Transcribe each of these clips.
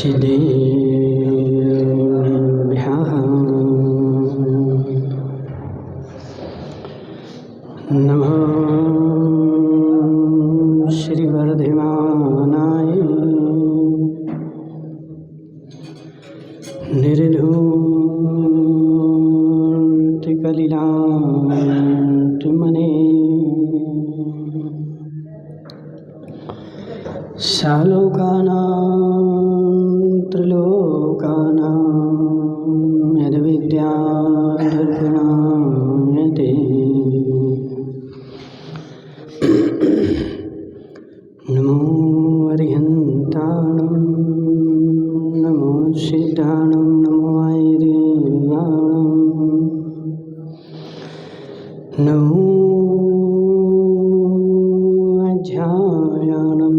श्रीदेव्याः नमः श्रीवर्धमानाय निर्धूतिकलिलाटमने सालोकानां त्रिलोकानां यद्विद्याधर्गुणायते नमो अरिहन्ताणं नमो सिद्धाणं नमो आयर्याणं नमो अध्यायाणं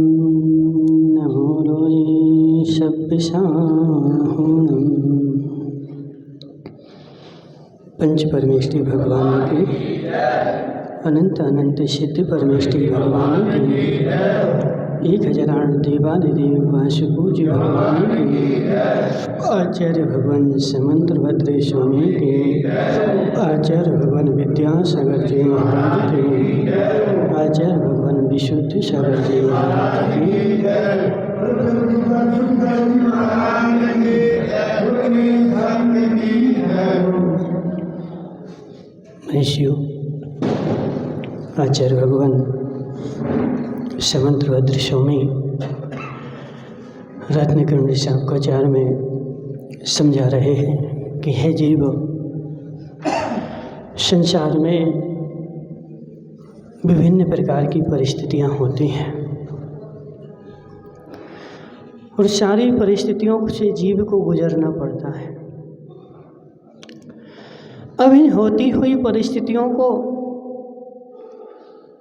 नमो लोये सब्बिसाहुणं। पंच परमेष्टि भगवान के अनंत अनंत सिद्ध परमेष्टि भगवान के 1008 देवादिदेव वासुपूज्य भगवान के आचार्य भगवान समंतभद्र स्वामी के आचार्य भगवान विद्यासागर जी महाराज के आचार्य भगवान विशुद्ध सागर जी महाराज के महर्षियों आचार्य भगवान समंतभद्र स्वामी रत्नकुंड शांकाचार में समझा रहे हैं कि हे जीव, संसार में विभिन्न प्रकार की परिस्थितियां होती हैं और सारी परिस्थितियों से जीव को गुजरना पड़ता है। अब इन होती हुई परिस्थितियों को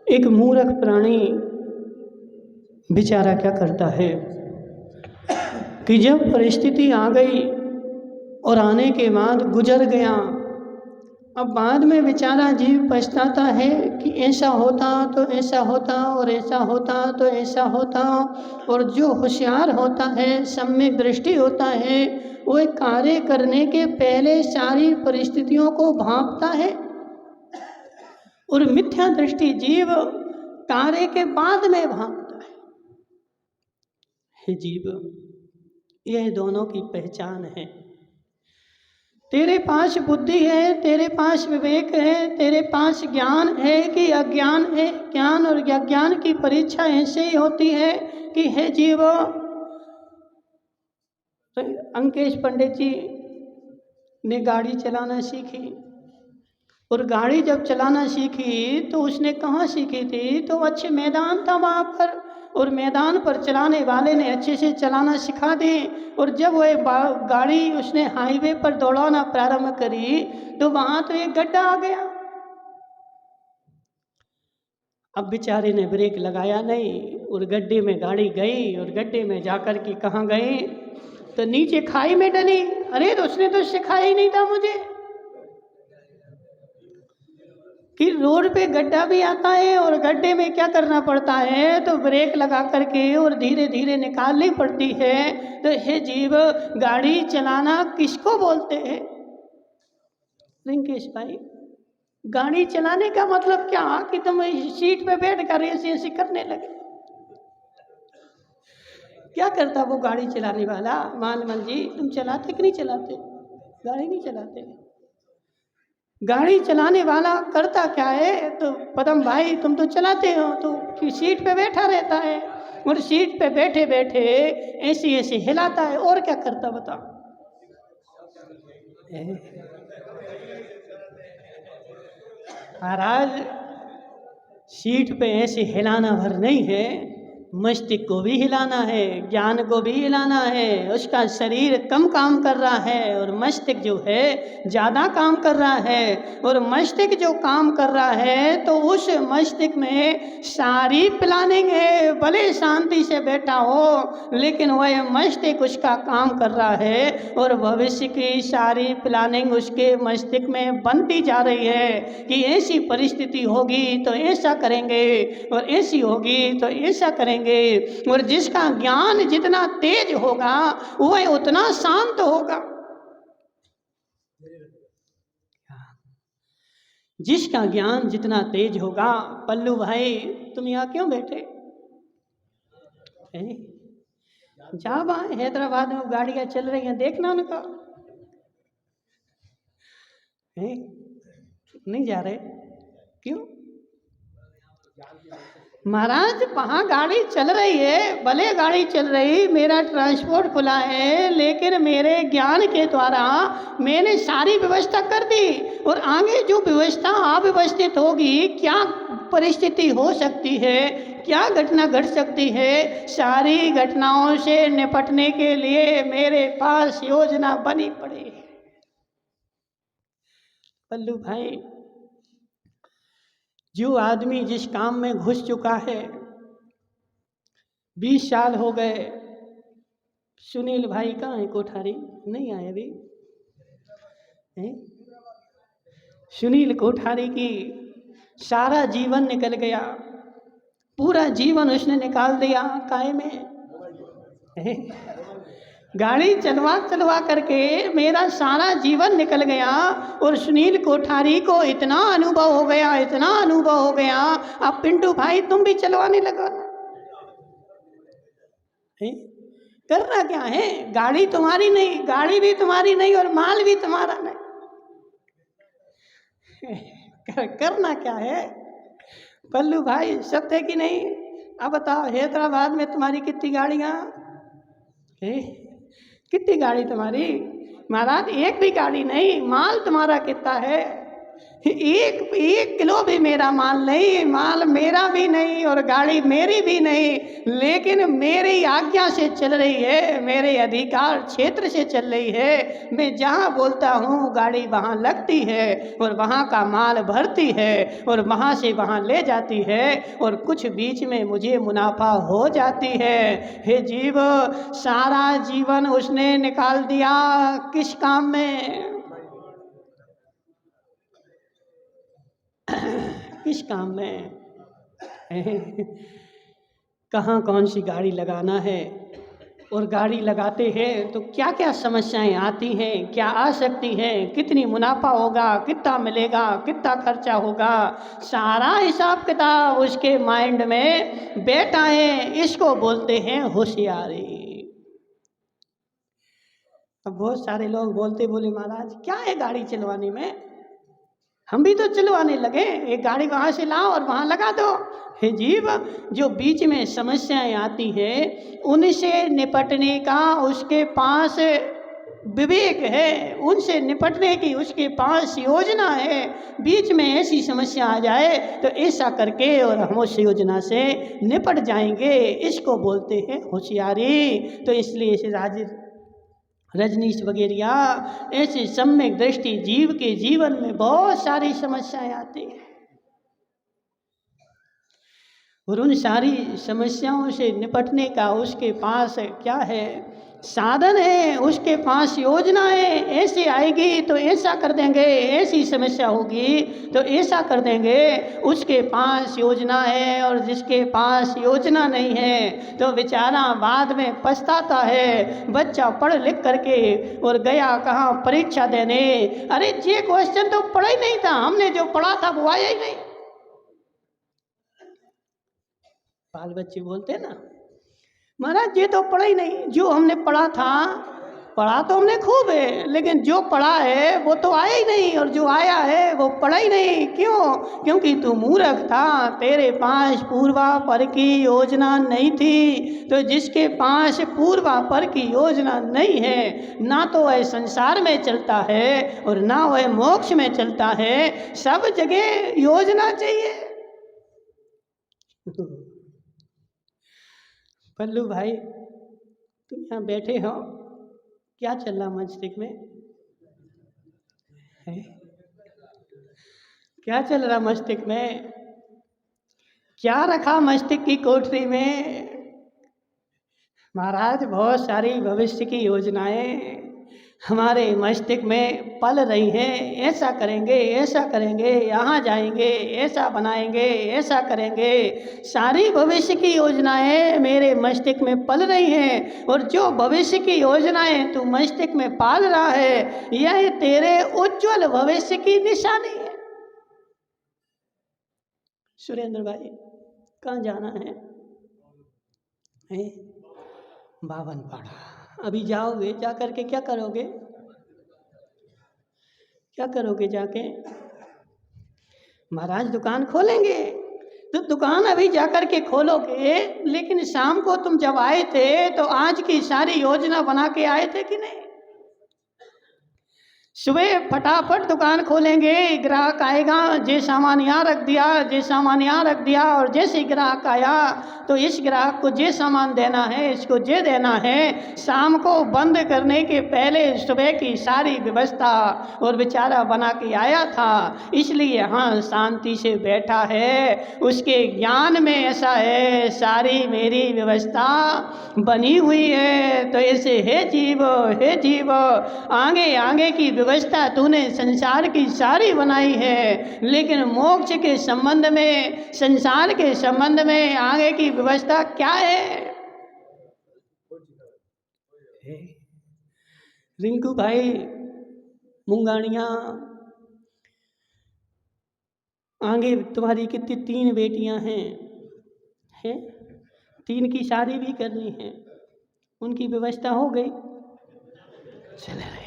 एक मूर्ख प्राणी बेचारा क्या करता है कि जब परिस्थिति आ गई और आने के बाद गुजर गया, अब बाद में बेचारा जीव पछताता है कि ऐसा होता तो ऐसा होता और ऐसा होता तो ऐसा होता। और जो होशियार होता है, सम्यक दृष्टि होता है, वो एक कार्य करने के पहले सारी परिस्थितियों को भांपता है और मिथ्या दृष्टि जीव कार्य के बाद में भांपता है। हे जीव, यह दोनों की पहचान है। तेरे पास बुद्धि है, तेरे पास विवेक है, तेरे पास ज्ञान है कि अज्ञान है। ज्ञान और अज्ञान की परीक्षा ऐसे ही होती है कि हे जीव, अंकेश पंडित जी ने गाड़ी चलाना सीखी और गाड़ी जब चलाना सीखी तो उसने कहाँ सीखी थी? तो अच्छे मैदान था वहाँ पर, और मैदान पर चलाने वाले ने अच्छे से चलाना सिखा दी। और जब वह गाड़ी उसने हाईवे पर दौड़ाना प्रारंभ करी तो वहाँ तो एक गड्ढा आ गया। अब बेचारे ने ब्रेक लगाया नहीं और गड्ढे में गाड़ी गई और गड्ढे में जाकर के कहाँ गई? तो नीचे खाई में डली। अरे तो उसने तो सिखाया ही नहीं था मुझे कि रोड पे गड्ढा भी आता है और गड्ढे में क्या करना पड़ता है, तो ब्रेक लगा करके और धीरे धीरे निकालनी पड़ती है। तो हे जीव, गाड़ी चलाना किसको बोलते हैं? रिंकेश भाई, गाड़ी चलाने का मतलब क्या कि तुम सीट पे बैठ कर ऐसे करने लगे? क्या करता वो गाड़ी चलाने वाला? मानमल जी, तुम चलाते कि नहीं चलाते? गाड़ी नहीं चलाते। गाड़ी चलाने वाला करता क्या है? तो पदम भाई, तुम तो चलाते हो, तो सीट पे बैठा रहता है और सीट पे बैठे बैठे ऐसे ऐसे हिलाता है। और क्या करता बताओ? महाराज, सीट पे ऐसे हिलाना भर नहीं है, मस्तिष्क को भी हिलाना है, ज्ञान को भी हिलाना है। उसका शरीर कम काम कर रहा है और मस्तिष्क जो है ज़्यादा काम कर रहा है। और मस्तिष्क जो काम कर रहा है तो उस मस्तिष्क में सारी प्लानिंग है। भले शांति से बैठा हो लेकिन वह मस्तिष्क उसका काम कर रहा है और भविष्य की सारी प्लानिंग उसके मस्तिष्क में बनती जा रही है कि ऐसी परिस्थिति होगी तो ऐसा करेंगे और ऐसी होगी तो ऐसा करेंगे। देंगे। और जिसका ज्ञान जितना तेज होगा वह उतना शांत होगा। जिसका ज्ञान जितना तेज होगा। पल्लू भाई तुम यहाँ क्यों बैठे? जा वहाँ हैदराबाद में गाड़ियाँ चल रही हैं, देखना उनका। नहीं जा रहे क्यों? महाराज वहाँ गाड़ी चल रही है, भले गाड़ी चल रही, मेरा ट्रांसपोर्ट खुला है, लेकिन मेरे ज्ञान के द्वारा मैंने सारी व्यवस्था कर दी। और आगे जो व्यवस्था अव्यवस्थित होगी, क्या परिस्थिति हो सकती है, क्या घटना घट सकती है, सारी घटनाओं से निपटने के लिए मेरे पास योजना बनी पड़ी है। पल्लू भाई, जो आदमी जिस काम में घुस चुका है, 20 साल हो गए। सुनील भाई कहाँ है? कोठारी नहीं आए अभी। सुनील कोठारी की सारा जीवन निकल गया, पूरा जीवन उसने निकाल दिया काय में? गाड़ी चलवा चलवा करके मेरा सारा जीवन निकल गया। और सुनील कोठारी को इतना अनुभव हो गया, इतना अनुभव हो गया। अब पिंटू भाई तुम भी चलवाने लगा। करना क्या है? गाड़ी तुम्हारी नहीं, गाड़ी भी तुम्हारी नहीं और माल भी तुम्हारा नहीं। करना क्या है? पल्लू भाई सत्य कि नहीं? अब बताओ, हैदराबाद में तुम्हारी कितनी गाड़ियाँ? कितनी गाड़ी तुम्हारी? महाराज एक भी गाड़ी नहीं। माल तुम्हारा कितना है? एक किलो भी मेरा माल नहीं, माल मेरा भी नहीं और गाड़ी मेरी भी नहीं, लेकिन मेरी आज्ञा से चल रही है, मेरे अधिकार क्षेत्र से चल रही है। मैं जहाँ बोलता हूँ गाड़ी वहाँ लगती है और वहाँ का माल भरती है और वहाँ से वहाँ ले जाती है और कुछ बीच में मुझे मुनाफा हो जाती है। हे जीव, सारा जीवन उसने निकाल दिया किस काम में? किस काम में? कहाँ कौन सी गाड़ी लगाना है, और गाड़ी लगाते हैं तो क्या क्या समस्याएं आती हैं, क्या आ सकती हैं, कितनी मुनाफा होगा, कितना मिलेगा, कितना खर्चा होगा, सारा हिसाब किताब उसके माइंड में बैठा है। इसको बोलते हैं होशियारी। अब बहुत सारे लोग बोले महाराज क्या है गाड़ी चलवाने में? हम भी तो चलवाने लगे, एक गाड़ी वहाँ से लाओ और वहाँ लगा दो। हे जीव, जो बीच में समस्याएं आती है उनसे निपटने का उसके पास विवेक है, उनसे निपटने की उसके पास योजना है। बीच में ऐसी समस्या आ जाए तो ऐसा करके और हम उस योजना से निपट जाएंगे, इसको बोलते हैं होशियारी। तो इसलिए इसे रजनीश वगैरह ऐसे सम्यक दृष्टि जीव के जीवन में बहुत सारी समस्याएं आती हैं और उन सारी समस्याओं से निपटने का उसके पास क्या है? साधन है, उसके पास योजना है। ऐसी आएगी तो ऐसा कर देंगे, ऐसी समस्या होगी तो ऐसा कर देंगे, उसके पास योजना है। और जिसके पास योजना नहीं है तो बेचारा बाद में पछताता है। बच्चा पढ़ लिख करके और गया कहाँ परीक्षा देने, अरे ये क्वेश्चन तो पढ़ा ही नहीं था, हमने जो पढ़ा था वो आया ही नहीं। बाल बच्चे बोलते हैं ना, महाराज ये तो पढ़ा ही नहीं, जो हमने पढ़ा था, पढ़ा तो हमने खूब है, लेकिन जो पढ़ा है वो तो आया ही नहीं, और जो आया है वो पढ़ा ही नहीं। क्यों? क्योंकि तू मूर्ख था, तेरे पास पूर्वापर की योजना नहीं थी। तो जिसके पास पूर्वापर की योजना नहीं है, ना तो वह संसार में चलता है और ना वह मोक्ष में चलता है। सब जगह योजना चाहिए। पल्लू भाई तुम यहाँ बैठे हो, क्या चल रहा मस्तिष्क में है? क्या चल रहा मस्तिष्क में? क्या रखा मस्तिष्क की कोठरी में? महाराज बहुत सारी भविष्य की योजनाएं, हमारे मस्तिष्क में पल रही हैं, ऐसा करेंगे, ऐसा करेंगे, यहाँ जाएंगे, ऐसा बनाएंगे, ऐसा करेंगे। सारी भविष्य की योजनाएं मेरे मस्तिष्क में पल रही हैं, और जो भविष्य की योजनाएं तू मस्तिष्क में पाल रहा है, यह तेरे उज्जवल भविष्य की निशानी है। सुरेंद्र भाई, कहाँ जाना है? बावन पाड़ा। अभी जाओगे, जा करके क्या करोगे? क्या करोगे जाके? महाराज दुकान खोलेंगे, तो दुकान अभी जा कर के खोलोगे, लेकिन शाम को तुम जब आए थे तो आज की सारी योजना बना के आए थे कि नहीं? सुबह फटाफट दुकान खोलेंगे, ग्राहक आएगा, जे सामान यहाँ रख दिया, जे सामान यहाँ रख दिया, और जैसे ग्राहक आया तो इस ग्राहक को जे सामान देना है, इसको जे देना है। शाम को बंद करने के पहले सुबह की सारी व्यवस्था और बेचारा बना के आया था, इसलिए यहाँ शांति से बैठा है। उसके ज्ञान में ऐसा है, सारी मेरी व्यवस्था बनी हुई है। तो ऐसे हे जीव, आगे आगे की व्यवस्था तूने संसार की सारी बनाई है, लेकिन मोक्ष के संबंध में, संसार के संबंध में आगे की व्यवस्था क्या है? रिंकू भाई, मुंगानिया, आगे तुम्हारी कितनी 3 बेटियां हैं? 3 की शादी भी करनी है, उनकी व्यवस्था हो गई? चल रही है।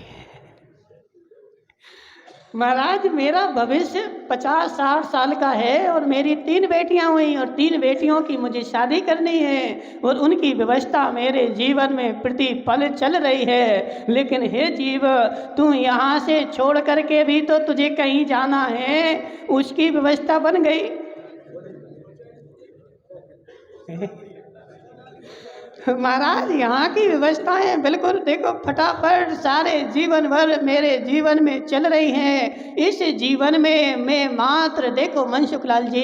महाराज, मेरा भविष्य 50-60 साल का है, और मेरी 3 बेटियां हुई, और 3 बेटियों की मुझे शादी करनी है, और उनकी व्यवस्था मेरे जीवन में प्रतिपल चल रही है। लेकिन हे जीव, तू यहाँ से छोड़ करके भी तो तुझे कहीं जाना है, उसकी व्यवस्था बन गई? महाराज, यहाँ की व्यवस्थाएं बिल्कुल देखो फटाफट सारे जीवन भर मेरे जीवन में चल रही हैं। इस जीवन में मैं मात्र, देखो मनसुखलाल जी,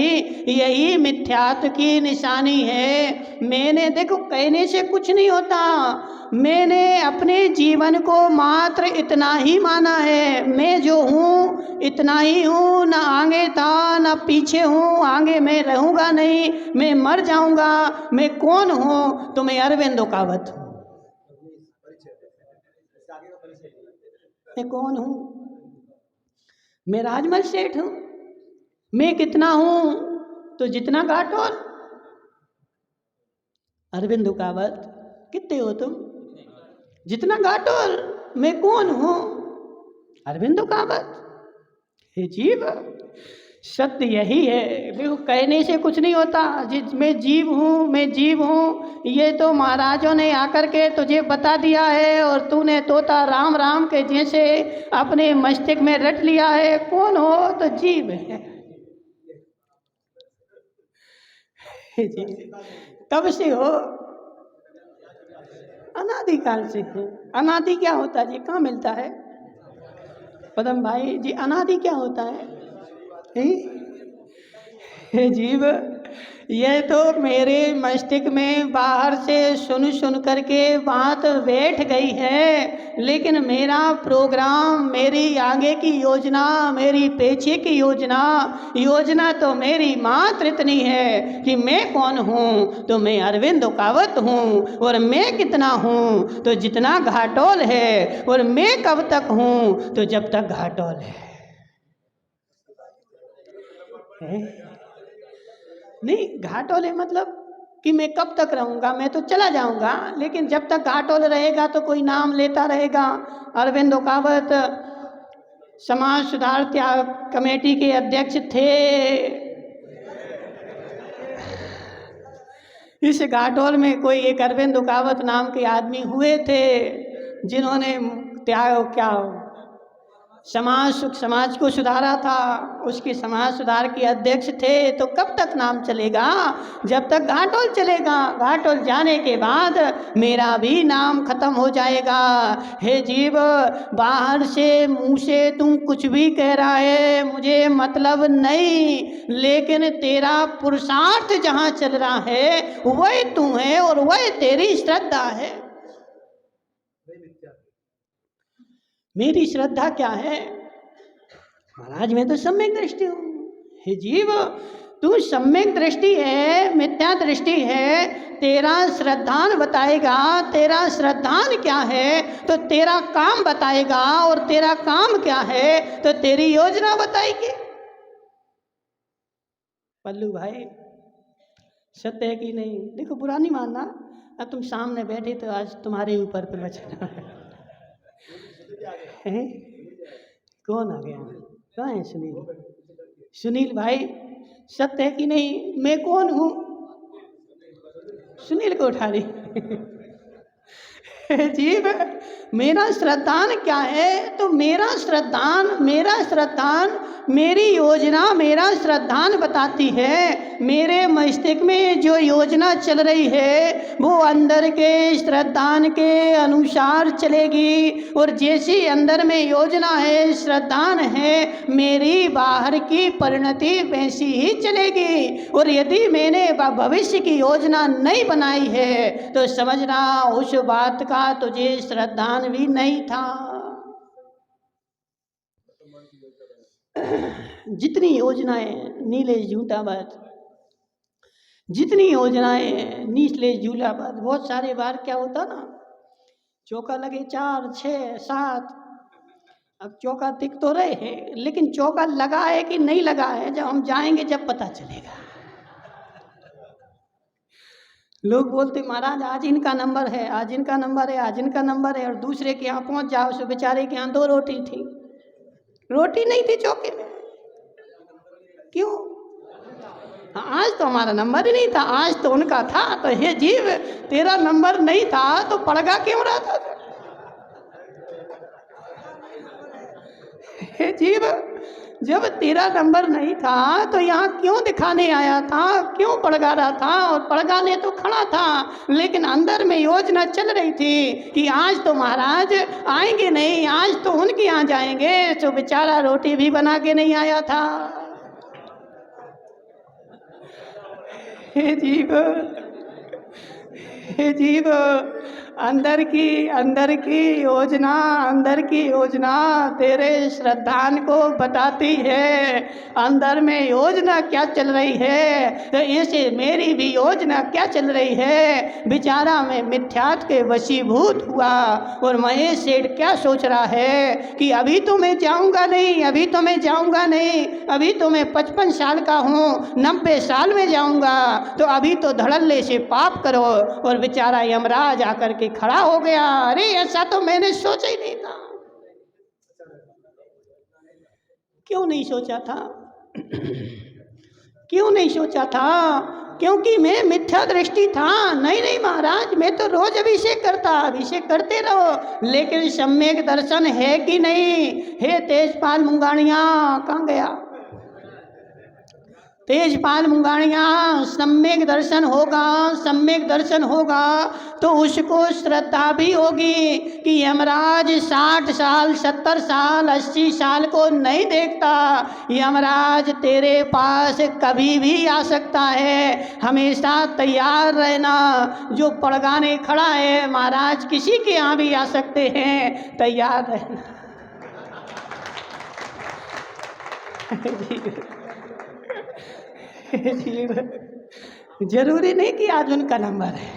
यही मिथ्यात्व की निशानी है। मैंने देखो कहने से कुछ नहीं होता, मैंने अपने जीवन को मात्र इतना ही माना है। मैं जो हूँ इतना ही हूँ, ना आगे था ना पीछे हूँ, आगे मैं रहूँगा नहीं, मैं मर जाऊँगा। मैं कौन हूँ? तो मैं अरविंद कावत हूँ। मैं कौन हूँ? मैं राजमल सेठ हूँ। मैं कितना हूँ? तो जितना घाटोल। अरविंद कावत, कितने हो तुम? जितना घाटोल। मैं कौन हूँ? अरविंद कावत। हे जीव, सत्य यही है। देखो कहने से कुछ नहीं होता, मैं जीव हूँ, मैं जीव हूँ, ये तो महाराजों ने आकर के तुझे बता दिया है, और तूने तोता राम राम के जैसे अपने मस्तिष्क में रट लिया है। कौन हो? तो जीव है। कब से हो? अनादिकाल से है। अनादि क्या होता है जी? कहाँ मिलता है पदम भाई जी? अनादि क्या होता है? हे जीव, यह तो मेरे मस्तिष्क में बाहर से सुन सुन करके बात बैठ गई है, लेकिन मेरा प्रोग्राम, मेरी आगे की योजना, मेरी पीछे की योजना तो मेरी मात्र इतनी है कि मैं कौन हूँ? तो मैं अरविंद कावत हूँ। और मैं कितना हूँ? तो जितना घाटोल है। और मैं कब तक हूँ? तो जब तक घाटोल है। नहीं, घाटोले मतलब कि मैं कब तक रहूँगा? मैं तो चला जाऊँगा, लेकिन जब तक घाटोल रहेगा तो कोई नाम लेता रहेगा। अरविंद कावत समाज सुधार त्याग कमेटी के अध्यक्ष थे। इस घाटोल में कोई एक अरविंद कावत नाम के आदमी हुए थे, जिन्होंने त्याग क्या समाज को सुधारा था। उसके समाज सुधार के अध्यक्ष थे। तो कब तक नाम चलेगा? जब तक घाटोल चलेगा। घाटोल जाने के बाद मेरा भी नाम खत्म हो जाएगा। हे जीव, बाहर से मुंह से तुम कुछ भी कह रहा है, मुझे मतलब नहीं, लेकिन तेरा पुरुषार्थ जहाँ चल रहा है वही तू है, और वही तेरी श्रद्धा है। मेरी श्रद्धा क्या है? महाराज मैं तो सम्यक दृष्टि हूँ। हे जीव, तू सम्यक दृष्टि है, मिथ्या दृष्टि है। तेरा श्रद्धान बताएगा तेरा श्रद्धान क्या है, तो तेरा काम बताएगा, और तेरा काम क्या है तो तेरी योजना बताएगी। पल्लू भाई सत्य है कि नहीं? देखो बुरा नहीं मानना, अब तुम सामने बैठे तो आज तुम्हारे ऊपर प्रवचन है। कौन आ गया? कहाँ है सुनील? सुनील भाई सत्य है कि नहीं? मैं कौन हूँ? सुनील को उठा रही जीव, मेरा श्रद्धान क्या है? तो मेरा श्रद्धान मेरी योजना, मेरा श्रद्धान बताती है। मेरे मस्तिष्क में जो योजना चल रही है वो अंदर के श्रद्धान के अनुसार चलेगी, और जैसी अंदर में योजना है, श्रद्धान है, मेरी बाहर की परिणति वैसी ही चलेगी। और यदि मैंने भविष्य की योजना नहीं बनाई है तो समझना उस बात का तुझे श्रद्धान भी नहीं था। जितनी योजनाएं नीलेश झूठाबाद, जितनी योजनाएं नीलेश झूठाबाद, बहुत सारे बार क्या होता ना, चौका लगे 4, 6, 7। अब चौका टिक तो रहे हैं, लेकिन चौका लगा है कि नहीं लगा है जब हम जाएंगे जब पता चलेगा। लोग बोलते महाराज आज इनका नंबर है, आज इनका नंबर है, आज इनका नंबर है, और दूसरे के यहाँ पहुँच जाओ सो बेचारे के यहाँ 2 रोटी थी, रोटी नहीं थी चौके में। क्यों? आज तो हमारा नंबर ही नहीं था, आज तो उनका था। तो हे जीव, तेरा नंबर नहीं था तो पड़गा क्यों रहा था? हे जीव, जब तेरा नंबर नहीं था तो यहाँ क्यों दिखाने आया था, क्यों पड़गा रहा था? और पड़गाने तो खड़ा था, लेकिन अंदर में योजना चल रही थी कि आज तो महाराज आएंगे नहीं, आज तो उनके यहाँ जाएंगे। तो बेचारा रोटी भी बना के नहीं आया था। हे जीव, अंदर की योजना तेरे श्रद्धान को बताती है। अंदर में योजना क्या चल रही है, तो ऐसे मेरी भी योजना क्या चल रही है। बेचारा मैं मिथ्यात्व के वशीभूत हुआ, और महेश सेठ क्या सोच रहा है कि अभी तो मैं जाऊंगा नहीं, अभी तो मैं 55 साल का हूँ, 90 साल में जाऊंगा, तो अभी तो धड़ल्ले से पाप करो। और बेचारा यमराज आकर के खड़ा हो गया। अरे ऐसा तो मैंने सोचा ही नहीं था। क्यों नहीं सोचा था? क्यों नहीं सोचा था? क्योंकि मैं मिथ्या दृष्टि था। नहीं महाराज, मैं तो रोज अभिषेक करता, अभिषेक करते रहो, लेकिन सम्यक दर्शन है कि नहीं? हे तेजपाल मुंगानिया, कहाँ गया तेजपाल मुंगानिया? सम्यक दर्शन होगा तो उसको श्रद्धा भी होगी कि यमराज 60 साल, 70 साल, 80 साल को नहीं देखता। यमराज तेरे पास कभी भी आ सकता है, हमेशा तैयार रहना। जो पड़गाने खड़ा है, महाराज किसी के यहाँ भी आ सकते हैं, तैयार रहना। जरूरी नहीं कि आज उनका नंबर है,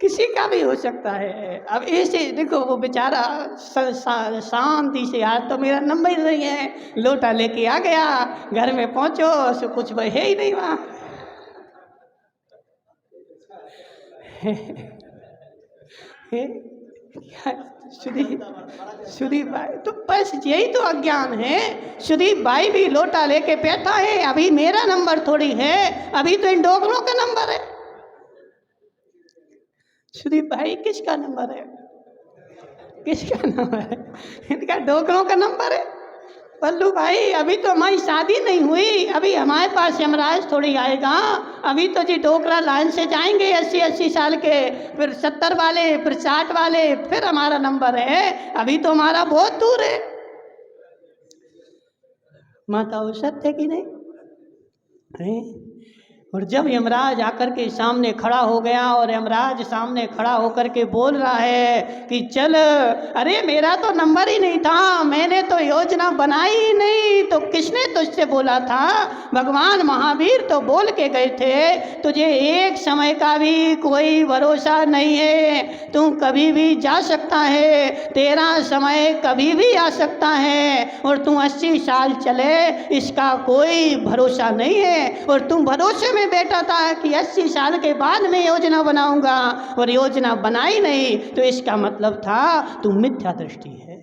किसी का भी हो सकता है। अब ऐसे देखो, वो बेचारा शांति से, आज तो मेरा नंबर ही नहीं है, लोटा लेके आ गया, घर में पहुंचो सो कुछ है ही नहीं वहाँ। सुदीप भाई तो बस यही तो अज्ञान है। सुदीप भाई भी लोटा लेके बैठा है, अभी मेरा नंबर थोड़ी है, अभी तो इन डोगरों का नंबर है। सुदीप भाई किसका नंबर है? किसका नंबर है? इनका डोगरों का नंबर है। पल्लू भाई अभी तो हमारी शादी नहीं हुई, अभी हमारे पास यमराज थोड़ी आएगा। अभी तो जी डोकरा लाइन से जाएंगे 80 साल के, फिर 70 वाले, फिर 60 वाले, फिर हमारा नंबर है। अभी तो हमारा बहुत दूर है। माता सत्य कि नहीं है? और जब यमराज आकर के सामने खड़ा हो गया और यमराज सामने खड़ा होकर के बोल रहा है कि चल, अरे मेरा तो नंबर ही नहीं था, मैंने तो योजना बनाई ही नहीं, तो किसने तुझसे बोला था? भगवान महावीर तो बोल के गए थे तुझे एक समय का भी कोई भरोसा नहीं है, तू कभी भी जा सकता है, तेरा समय कभी भी आ सकता है, और तू 80 साल चले इसका कोई भरोसा नहीं है। और तू भरोसे में बैठा था कि 80 साल के बाद मैं योजना बनाऊंगा, और योजना बनाई नहीं, तो इसका मतलब था तू मिथ्या दृष्टि है।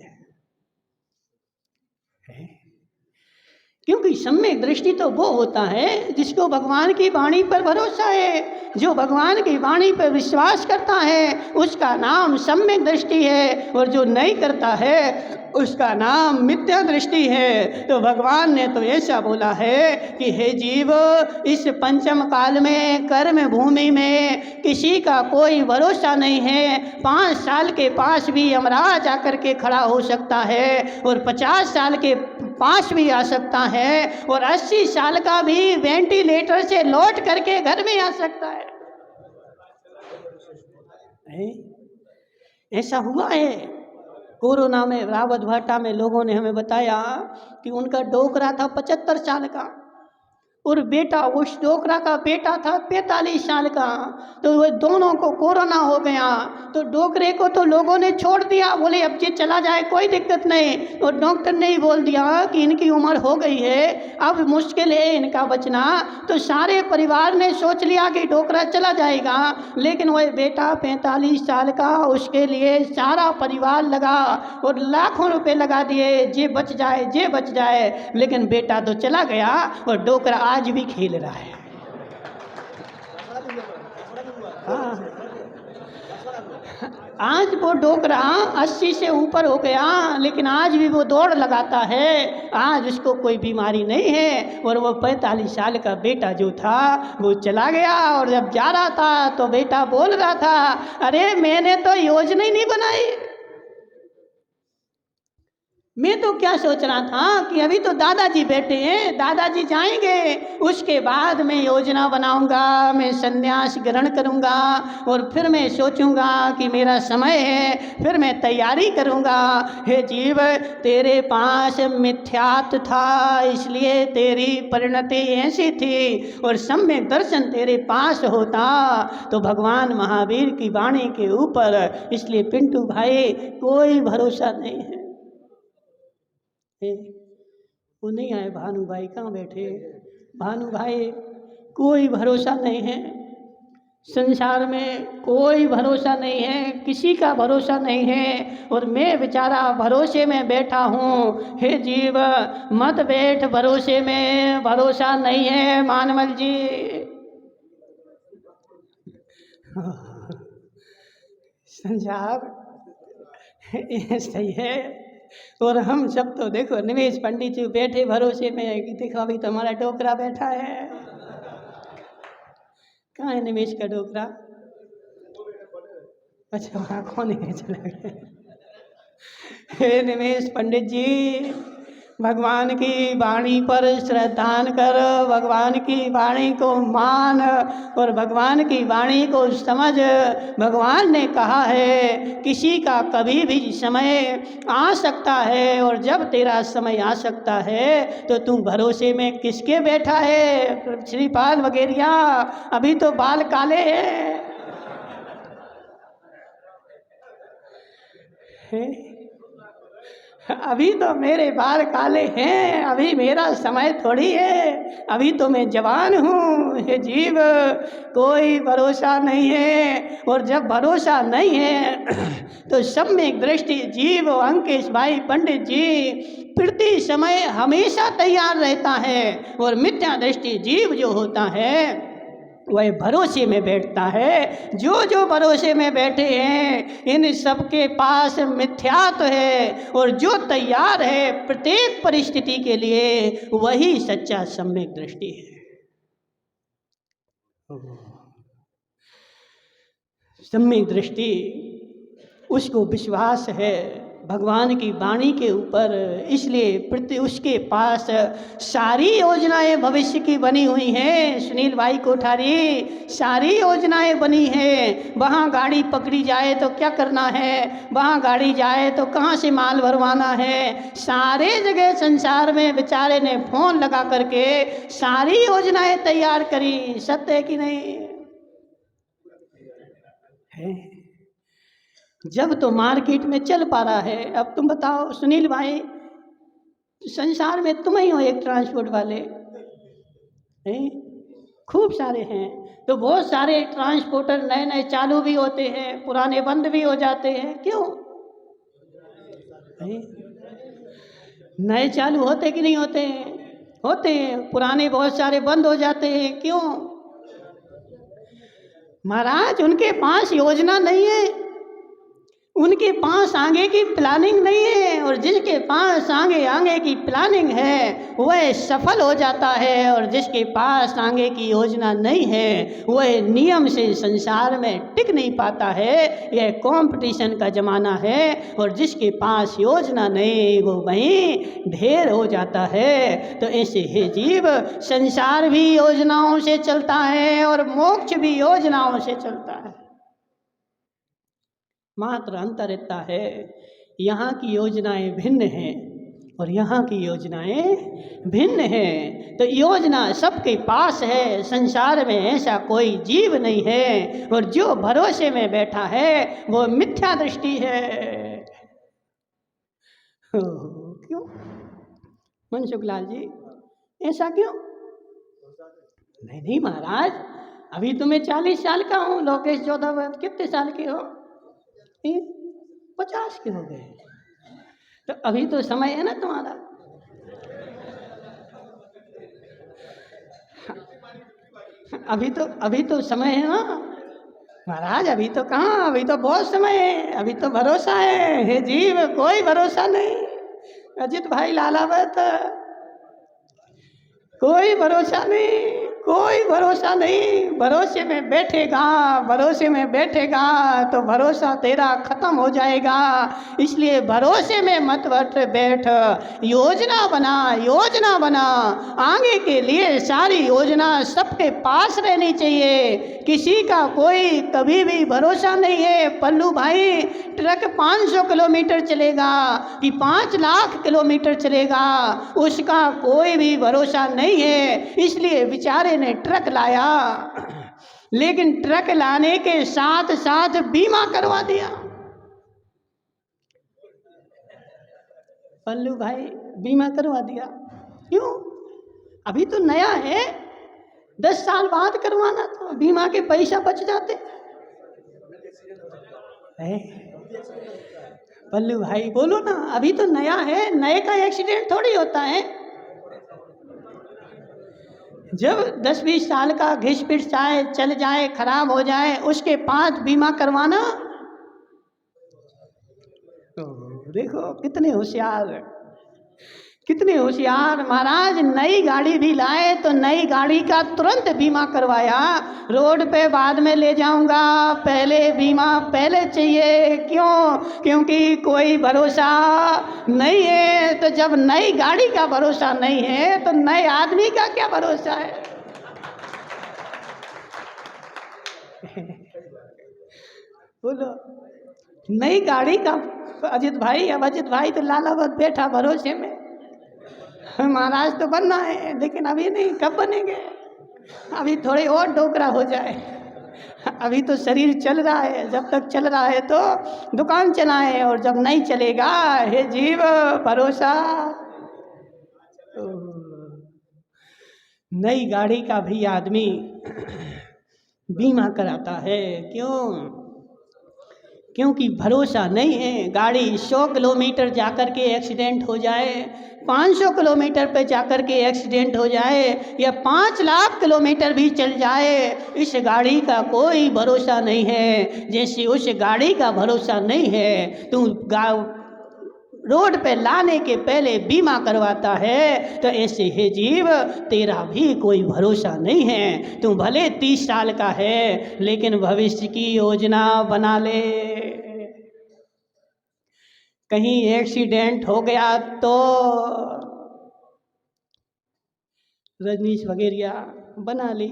क्योंकि सम्यक दृष्टि तो वो होता है जिसको भगवान की वाणी पर भरोसा है, जो भगवान की वाणी पर विश्वास करता है उसका नाम सम्यक दृष्टि है, और जो नहीं करता है उसका नाम मिथ्या दृष्टि है। तो भगवान ने तो ऐसा बोला है कि हे जीव, इस पंचम काल में कर्म भूमि में किसी का कोई भरोसा नहीं है। 5 साल के पास भी यमराज आकर के खड़ा हो सकता है, और 50 साल के पास भी आ सकता है, और 80 साल का भी वेंटिलेटर से लौट करके घर में आ सकता है। ऐसा हुआ है। कोरोना में रावत भाटा में लोगों ने हमें बताया कि उनका डोकरा था 75 साल का, और बेटा, उस डोकरा का बेटा था 45 साल का। तो वो दोनों को कोरोना हो गया, तो डोकरे को तो लोगों ने छोड़ दिया, बोले अब ये चला जाए कोई दिक्कत नहीं। और डॉक्टर ने ही बोल दिया कि इनकी उम्र हो गई है, अब मुश्किल है इनका बचना। तो सारे परिवार ने सोच लिया कि डोकरा चला जाएगा, लेकिन वह बेटा 45 साल का, उसके लिए सारा परिवार लगा और लाखों रुपए लगा दिए, जे बच जाए जे बच जाए। लेकिन बेटा तो चला गया और डोकरा आज भी खेल रहा है। हाँ, आज वो डोकरा 80 से ऊपर हो गया, लेकिन आज भी वो दौड़ लगाता है, आज उसको कोई बीमारी नहीं है। और वो 45 साल का बेटा जो था वो चला गया, और जब जा रहा था तो बेटा बोल रहा था, अरे मैंने तो योजना ही नहीं बनाई, मैं तो क्या सोच रहा था कि अभी तो दादाजी बैठे हैं, दादाजी जाएंगे, उसके बाद मैं योजना बनाऊंगा, मैं संन्यास ग्रहण करूंगा, और फिर मैं सोचूंगा कि मेरा समय है, फिर मैं तैयारी करूंगा। हे जीव, तेरे पास मिथ्यात्व था, इसलिए तेरी परिणति ऐसी थी, और सम्यक दर्शन तेरे पास होता तो भगवान महावीर की वाणी के ऊपर, इसलिए पिंटू भाई कोई भरोसा नहीं है। वो नहीं आए, भानु भाई कहाँ बैठे? भानु भाई, कोई भरोसा नहीं है संसार में, कोई भरोसा नहीं है, किसी का भरोसा नहीं है, और मैं बेचारा भरोसे में बैठा हूँ। हे जीव, मत बैठ भरोसे में, भरोसा नहीं है मानवल जी। संसार सही है, और हम सब तो देखो निवेश पंडित जी बैठे भरोसे में कि देखो अभी तो हमारा डोकरा बैठा है। कहाँ है निवेश का डोकरा? अच्छा, वहाँ कौन है, चला गया। हे निवेश पंडित जी, भगवान की वाणी पर श्रद्धान कर, भगवान की वाणी को मान और भगवान की वाणी को समझ। भगवान ने कहा है किसी का कभी भी समय आ सकता है, और जब तेरा समय आ सकता है तो तू भरोसे में किसके बैठा है? श्रीपाल वगैरिया, अभी तो बाल काले हैं। अभी तो मेरे बाल काले हैं, अभी मेरा समय थोड़ी है, अभी तो मैं जवान हूँ। हे जीव, कोई भरोसा नहीं है, और जब भरोसा नहीं है तो सम्यक दृष्टि जीव अंकेश भाई पंडित जी प्रति समय हमेशा तैयार रहता है, और मिथ्या दृष्टि जीव जो होता है वह भरोसे में बैठता है। जो जो भरोसे में बैठे हैं इन सबके पास मिथ्यात्व है, और जो तैयार है प्रत्येक परिस्थिति के लिए वही सच्चा सम्यक दृष्टि है। सम्यक दृष्टि उसको विश्वास है भगवान की वाणी के ऊपर, इसलिए उसके पास सारी योजनाएं भविष्य की बनी हुई हैं। सुनील भाई कोठारी, सारी योजनाएं बनी हैं। वहाँ गाड़ी पकड़ी जाए तो क्या करना है, वहाँ गाड़ी जाए तो कहाँ से माल भरवाना है, सारे जगह संसार में बेचारे ने फोन लगा करके सारी योजनाएं तैयार करी। सत्य है कि नहीं है? जब तो मार्केट में चल पा रहा है। अब तुम बताओ सुनील भाई, संसार में तुम ही हो एक ट्रांसपोर्ट वाले हैं, खूब सारे हैं। तो बहुत सारे ट्रांसपोर्टर नए नए चालू भी होते हैं, पुराने बंद भी हो जाते हैं। क्यों हैं? नए चालू होते कि नहीं होते हैं? होते हैं। पुराने बहुत सारे बंद हो जाते हैं। क्यों महाराज? उनके पास योजना नहीं है, उनके पास आगे की प्लानिंग नहीं है। और जिसके पास आगे की प्लानिंग है वह सफल हो जाता है, और जिसके पास आगे की योजना नहीं है वह नियम से संसार में टिक नहीं पाता है। यह कंपटीशन का ज़माना है, और जिसके पास योजना नहीं वो वहीं ढेर हो जाता है। तो ऐसे ही जीव, संसार भी योजनाओं से चलता है और मोक्ष भी योजनाओं से चलता है। मात्र अंतर इतना है, यहाँ की योजनाएं भिन्न हैं और यहाँ की योजनाएं भिन्न हैं। तो योजना सबके पास है, संसार में ऐसा कोई जीव नहीं है, और जो भरोसे में बैठा है वो मिथ्या दृष्टि है। क्यों मनसुख लाल जी, ऐसा क्यों? नहीं महाराज, अभी तो मैं 40 साल का हूँ, लोकेश जोधावत कितने साल के हो? 50 के हो गए। तो अभी तो समय है ना तुम्हारा। अभी तो समय है ना महाराज। अभी तो कहाँ, अभी तो बहुत समय है, अभी तो भरोसा है। हे जीव, कोई भरोसा नहीं। अजित भाई लालावत, कोई भरोसा नहीं, कोई भरोसा नहीं। भरोसे में बैठेगा तो भरोसा तेरा खत्म हो जाएगा। इसलिए भरोसे में मत बैठ, योजना बना। आगे के लिए सारी योजना सबके पास रहनी चाहिए। किसी का कोई कभी भी भरोसा नहीं है। पल्लू भाई, ट्रक 500 किलोमीटर चलेगा कि 5 लाख किलोमीटर चलेगा, उसका कोई भी भरोसा नहीं है। इसलिए बेचारे ने ट्रक लाया, लेकिन ट्रक लाने के साथ साथ बीमा करवा दिया। पल्लू भाई, बीमा करवा दिया। क्यों? अभी तो नया है, 10 साल बाद करवाना था, बीमा के पैसा बच जाते। पल्लू भाई बोलो ना, अभी तो नया है, नए का एक्सीडेंट थोड़ी होता है। जब 10-20 साल का घिस पिट जाए, चल जाए, खराब हो जाए, उसके बाद बीमा करवाना। तो देखो कितने होशियार महाराज। नई गाड़ी भी लाए तो नई गाड़ी का तुरंत बीमा करवाया। रोड पे बाद में ले जाऊंगा, पहले बीमा पहले चाहिए। क्यों? क्योंकि कोई भरोसा नहीं है। तो जब नई गाड़ी का भरोसा नहीं है तो नए आदमी का क्या भरोसा है? बोलो, नई गाड़ी का अजित भाई तो लालावत बैठा भरोसे में। महाराज तो बनना है, लेकिन अभी नहीं, कब बनेंगे? अभी थोड़े और डोकरा हो जाए। अभी तो शरीर चल रहा है, जब तक चल रहा है तो दुकान चलाए, और जब नहीं चलेगा, हे जीव, भरोसा। नई गाड़ी का भी आदमी बीमा कराता है। क्यों? क्योंकि भरोसा नहीं है। गाड़ी 100 किलोमीटर जाकर के एक्सीडेंट हो जाए, 500 किलोमीटर पे जाकर के एक्सीडेंट हो जाए, या 5 लाख किलोमीटर भी चल जाए, इस गाड़ी का कोई भरोसा नहीं है। जैसे उस गाड़ी का भरोसा नहीं है, तू रोड पे लाने के पहले बीमा करवाता है, तो ऐसे हे जीव, तेरा भी कोई भरोसा नहीं है। तू भले 30 साल का है, लेकिन भविष्य की योजना बना ले। कहीं एक्सीडेंट हो गया तो रजनीश वगैरह बना ली।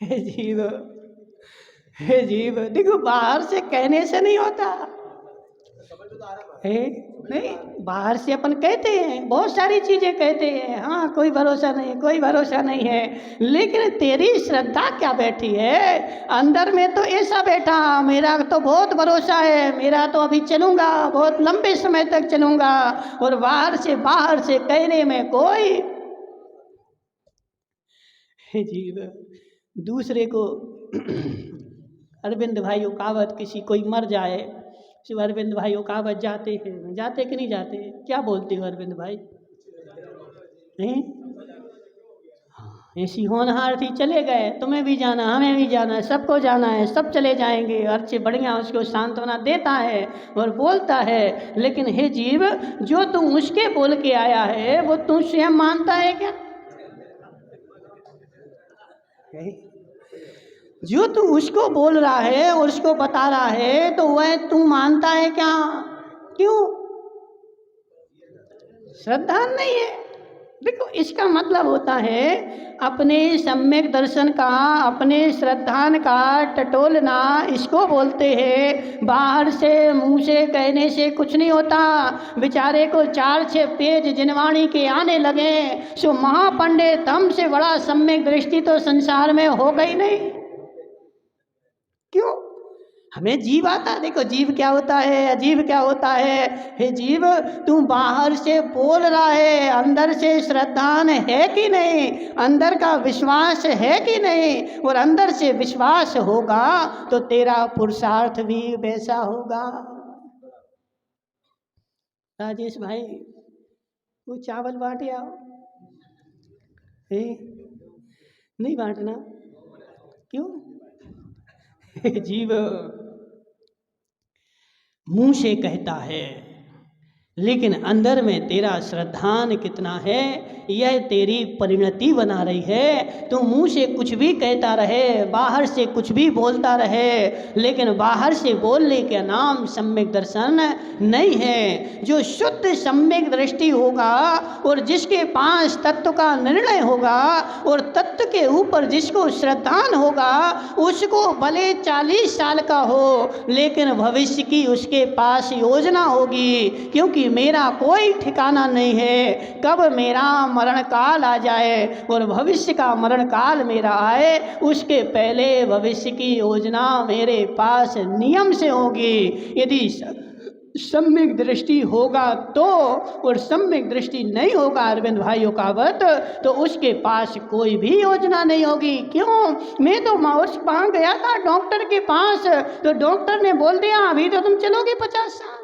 हे जीव, हे जीव, देखो बाहर से कहने से नहीं होता है। नहीं, बाहर से अपन कहते हैं, बहुत सारी चीजें कहते हैं, हाँ कोई भरोसा नहीं, कोई भरोसा नहीं है, लेकिन तेरी श्रद्धा क्या बैठी है अंदर में? तो ऐसा बैठा, मेरा तो बहुत भरोसा है, मेरा तो अभी चलूंगा, बहुत लंबे समय तक चलूंगा, और बाहर से कहने में कोई। हे जीव, दूसरे को अरविंद भाई कावत किसी कोई मर जाए, शिव अरविंद भाई कावत जाते हैं, जाते कि नहीं जाते? क्या बोलते हो अरविंद भाई? हैं? ऐसी होनहार थी, चले गए, तुम्हें भी जाना, हमें भी जाना है, सबको जाना है, सब चले जाएंगे। अच्छे बढ़िया उसको सांत्वना देता है और बोलता है, लेकिन हे जीव, जो तू उसके बोल के आया है वो तू स्वयं मानता है क्या? जो तू उसको बोल रहा है और उसको बता रहा है तो वह तू मानता है क्या? क्यों? श्रद्धा नहीं है। देखो, इसका मतलब होता है अपने सम्यक दर्शन का, अपने श्रद्धान का टटोलना, इसको बोलते हैं। बाहर से मुंह से कहने से कुछ नहीं होता। बेचारे को 4-6 पेज जिनवाणी के आने लगे, सो महापंडित हमसे बड़ा सम्यक दृष्टि तो संसार में हो गई नहीं। क्यों? हमें जीव आता। देखो जीव क्या होता है, अजीब क्या होता है। हे जीव, तू बाहर से बोल रहा है, अंदर से श्रद्धान है कि नहीं? अंदर का विश्वास है कि नहीं? और अंदर से विश्वास होगा तो तेरा पुरुषार्थ भी वैसा होगा। राजेश भाई, वो चावल बांटे आओ। नहीं बांटना? क्यों? जीव मुंह से कहता है, लेकिन अंदर में तेरा श्रद्धान कितना है, यह तेरी परिणति बना रही है। तू मुंह से कुछ भी कहता रहे, बाहर से कुछ भी बोलता रहे, लेकिन बाहर से बोलने का नाम सम्यक दर्शन नहीं है। जो शुद्ध सम्यक दृष्टि होगा और जिसके पास तत्व का निर्णय होगा और तत्व के ऊपर जिसको श्रद्धान होगा, उसको भले 40 साल का हो, लेकिन भविष्य की उसके पास योजना होगी। क्योंकि मेरा कोई ठिकाना नहीं है कब मेरा मरण काल आ जाए, और भविष्य का मरण काल मेरा आए उसके पहले भविष्य की योजना मेरे पास नियम से होगी। यदि सम्यक दृष्टि होगा तो, और सम्यक दृष्टि नहीं होगा अरविंद भाइयों का वत, तो उसके पास कोई भी योजना नहीं होगी। क्यों? मैं तो वहाँ गया था डॉक्टर के पास, तो डॉक्टर ने बोल दिया अभी तो तुम चलोगे 50 साल,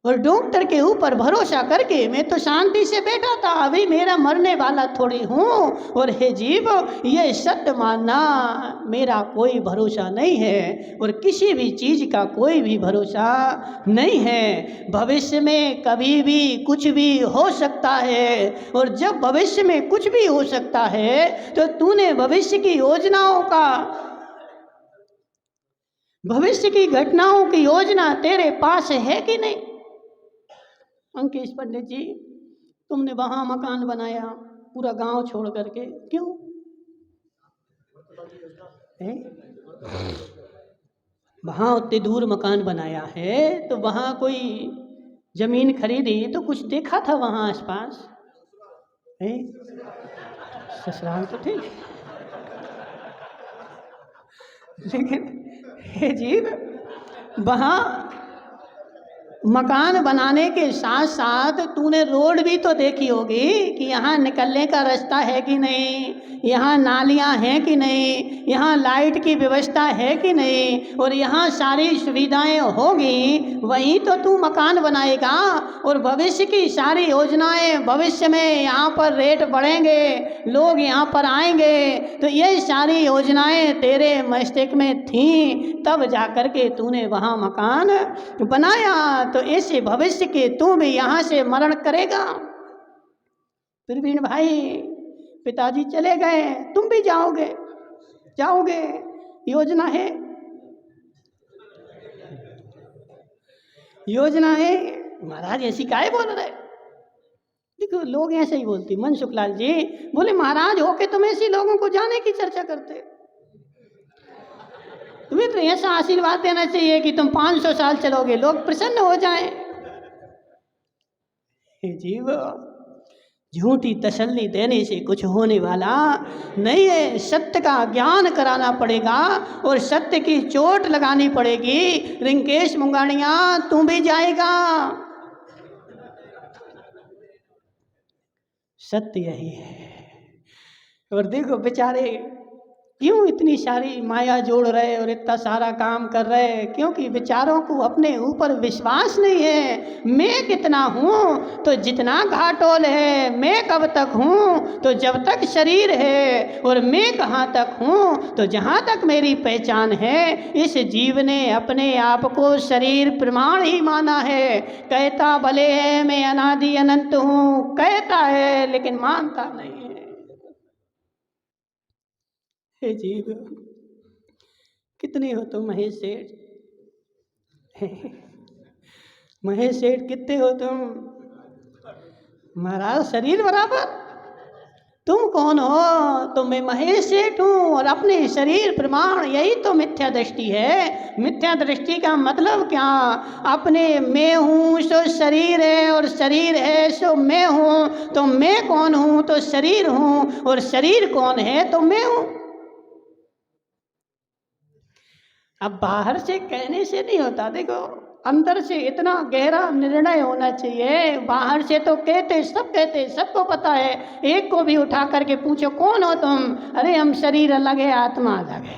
और डॉक्टर के ऊपर भरोसा करके मैं तो शांति से बैठा था, अभी मेरा मरने वाला थोड़ी हूँ। और हे जीव, ये सत्य मानना, मेरा कोई भरोसा नहीं है और किसी भी चीज़ का कोई भी भरोसा नहीं है। भविष्य में कभी भी कुछ भी हो सकता है, और जब भविष्य में कुछ भी हो सकता है तो तूने भविष्य की योजनाओं का, भविष्य की घटनाओं की योजना तेरे पास है कि नहीं? अंकेश पंडित जी, तुमने वहाँ मकान बनाया पूरा गांव छोड़ करके, क्यों? वहाँ उतने दूर मकान बनाया है तो वहाँ कोई जमीन खरीदी तो कुछ देखा था वहाँ आसपास? ससुराल तो ठीक, लेकिन हे जीव, वहाँ मकान बनाने के साथ साथ तूने रोड भी तो देखी होगी कि यहाँ निकलने का रास्ता है कि नहीं, यहाँ नालियाँ हैं कि नहीं, यहाँ लाइट की व्यवस्था है कि नहीं, और यहाँ सारी सुविधाएं होगी, वहीं तो तू मकान बनाएगा। और भविष्य की सारी योजनाएं, भविष्य में यहाँ पर रेट बढ़ेंगे, लोग यहाँ पर आएंगे, तो ये सारी योजनाएं तेरे मस्तिष्क में थीं, तब जाकर के तूने वहाँ मकान बनाया। तो ऐसे भविष्य के तू भी यहाँ से मरण करेगा। प्रवीण भाई, पिताजी चले गए, तुम भी जाओगे, योजना है योजना है। महाराज ऐसी काहे बोल रहे? देखो लोग ऐसे ही बोलते। मनसुख लाल जी बोले महाराज होके तुम ऐसे लोगों को जाने की चर्चा करते, तुम्हें तो ऐसा आशीर्वाद देना चाहिए कि तुम 500 साल चलोगे, लोग प्रसन्न हो जाएं। हे जीव, झूठी तसल्ली देने से कुछ होने वाला नहीं है। सत्य का ज्ञान कराना पड़ेगा और सत्य की चोट लगानी पड़ेगी। रिंकेश मुंगानिया तू भी जाएगा। सत्य यही है। और देखो बेचारे क्यों इतनी सारी माया जोड़ रहे और इतना सारा काम कर रहे? क्योंकि बेचारों को अपने ऊपर विश्वास नहीं है। मैं कितना हूँ तो जितना घाटोल है, मैं कब तक हूँ तो जब तक शरीर है, और मैं कहाँ तक हूँ तो जहाँ तक मेरी पहचान है। इस जीव ने अपने आप को शरीर प्रमाण ही माना है। कहता भले है मैं अनादि अनंत हूँ, कहता है लेकिन मानता नहीं है। हे जीव, कितने हो तुम महेश सेठ? महेश सेठ कितने हो तुम? महाराज शरीर बराबर। तुम कौन हो? तो मैं महेश सेठ हूँ और अपने शरीर प्रमाण, यही तो मिथ्या दृष्टि है। मिथ्या दृष्टि का मतलब क्या? अपने मैं हूँ सो शरीर है और शरीर है सो मैं हूँ, तो मैं कौन हूँ तो शरीर हूँ और शरीर कौन है तो मैं हूँ। अब बाहर से कहने से नहीं होता, देखो अंदर से इतना गहरा निर्णय होना चाहिए। बाहर से तो कहते सब कहते, सबको पता है। एक को भी उठा करके पूछो कौन हो तुम? अरे हम शरीर अलग है आत्मा अलग है,